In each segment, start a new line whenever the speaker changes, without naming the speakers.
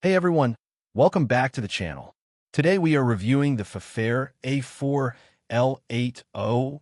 Hey everyone, welcome back to the channel. Today we are reviewing the FAFAIR A4 L805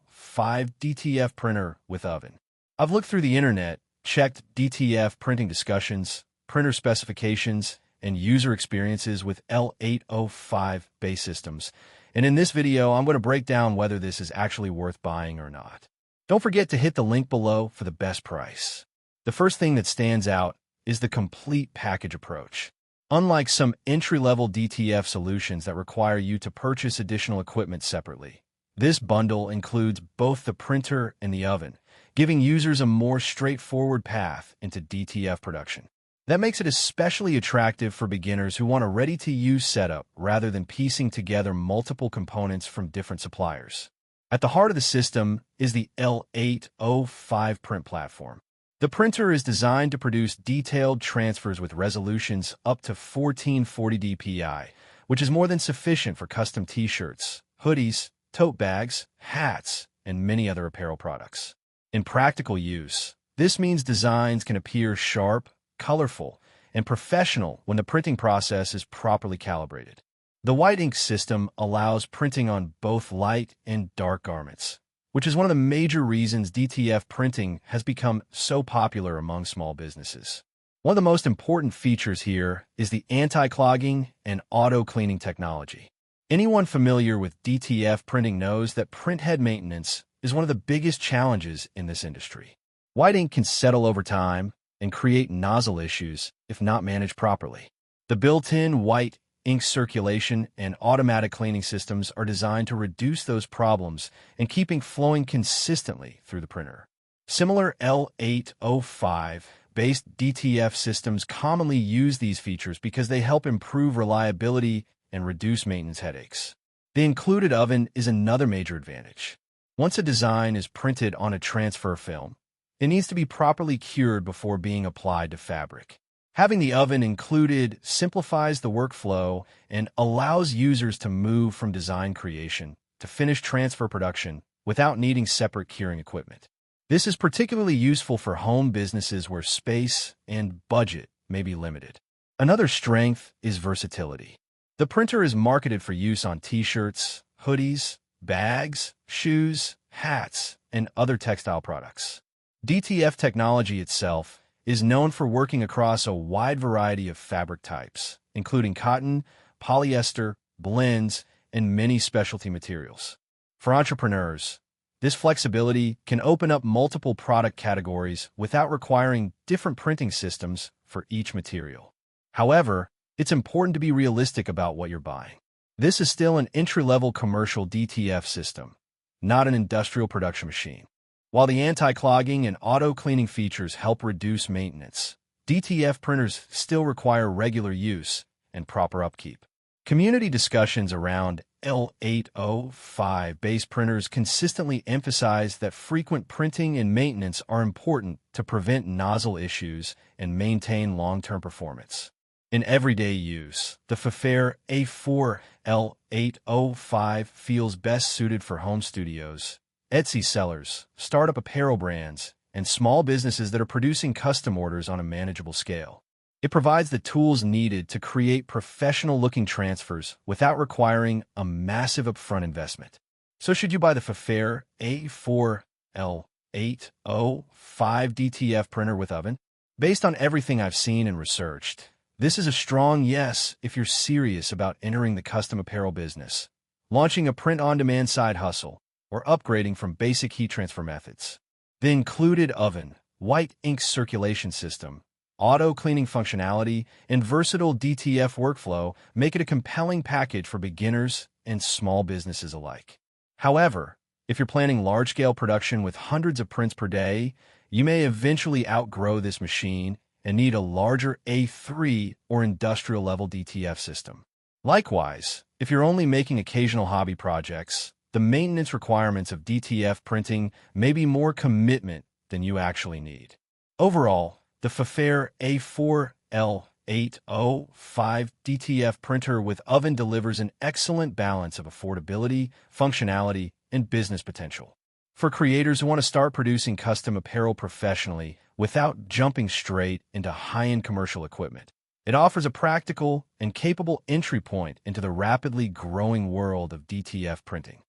DTF printer with oven. I've looked through the internet, checked DTF printing discussions, printer specifications, and user experiences with L805 base systems, and in this video I'm going to break down whether this is actually worth buying or not. Don't forget to hit the link below for the best price. The first thing that stands out is the complete package approach. Unlike some entry-level DTF solutions that require you to purchase additional equipment separately, this bundle includes both the printer and the oven, giving users a more straightforward path into DTF production. That makes it especially attractive for beginners who want a ready-to-use setup rather than piecing together multiple components from different suppliers. At the heart of the system is the L805 print platform. The printer is designed to produce detailed transfers with resolutions up to 1440 dpi, which is more than sufficient for custom t-shirts, hoodies, tote bags, hats, and many other apparel products. In practical use, this means designs can appear sharp, colorful, and professional when the printing process is properly calibrated. The white ink system allows printing on both light and dark garments, which is one of the major reasons DTF printing has become so popular among small businesses. One of the most important features here is the anti-clogging and auto-cleaning technology. Anyone familiar with DTF printing knows that printhead maintenance is one of the biggest challenges in this industry. White ink can settle over time and create nozzle issues if not managed properly. The built-in white ink circulation and automatic cleaning systems are designed to reduce those problems and keep ink flowing consistently through the printer. Similar L805-based DTF systems commonly use these features because they help improve reliability and reduce maintenance headaches. The included oven is another major advantage. Once a design is printed on a transfer film, it needs to be properly cured before being applied to fabric. Having the oven included simplifies the workflow and allows users to move from design creation to finished transfer production without needing separate curing equipment. This is particularly useful for home businesses where space and budget may be limited. Another strength is versatility. The printer is marketed for use on t-shirts, hoodies, bags, shoes, hats, and other textile products. DTF technology itself is known for working across a wide variety of fabric types, including cotton, polyester, blends, and many specialty materials. For entrepreneurs, this flexibility can open up multiple product categories without requiring different printing systems for each material. However, it's important to be realistic about what you're buying. This is still an entry-level commercial DTF system, not an industrial production machine. While the anti-clogging and auto-cleaning features help reduce maintenance, DTF printers still require regular use and proper upkeep. Community discussions around L805 base printers consistently emphasize that frequent printing and maintenance are important to prevent nozzle issues and maintain long-term performance. In everyday use, the FAFAIR A4 L805 feels best suited for home studios, Etsy sellers, startup apparel brands, and small businesses that are producing custom orders on a manageable scale. It provides the tools needed to create professional-looking transfers without requiring a massive upfront investment. So should you buy the FAFAIR A4 L805 DTF printer with oven? Based on everything I've seen and researched, this is a strong yes if you're serious about entering the custom apparel business, launching a print-on-demand side hustle, or upgrading from basic heat transfer methods. The included oven, white ink circulation system, auto-cleaning functionality, and versatile DTF workflow make it a compelling package for beginners and small businesses alike. However, if you're planning large-scale production with hundreds of prints per day, you may eventually outgrow this machine and need a larger A3 or industrial-level DTF system. Likewise, if you're only making occasional hobby projects, the maintenance requirements of DTF printing may be more commitment than you actually need. Overall, the FAFAIR A4 L805 DTF printer with oven delivers an excellent balance of affordability, functionality, and business potential. For creators who want to start producing custom apparel professionally without jumping straight into high-end commercial equipment, It offers a practical and capable entry point into the rapidly growing world of DTF printing.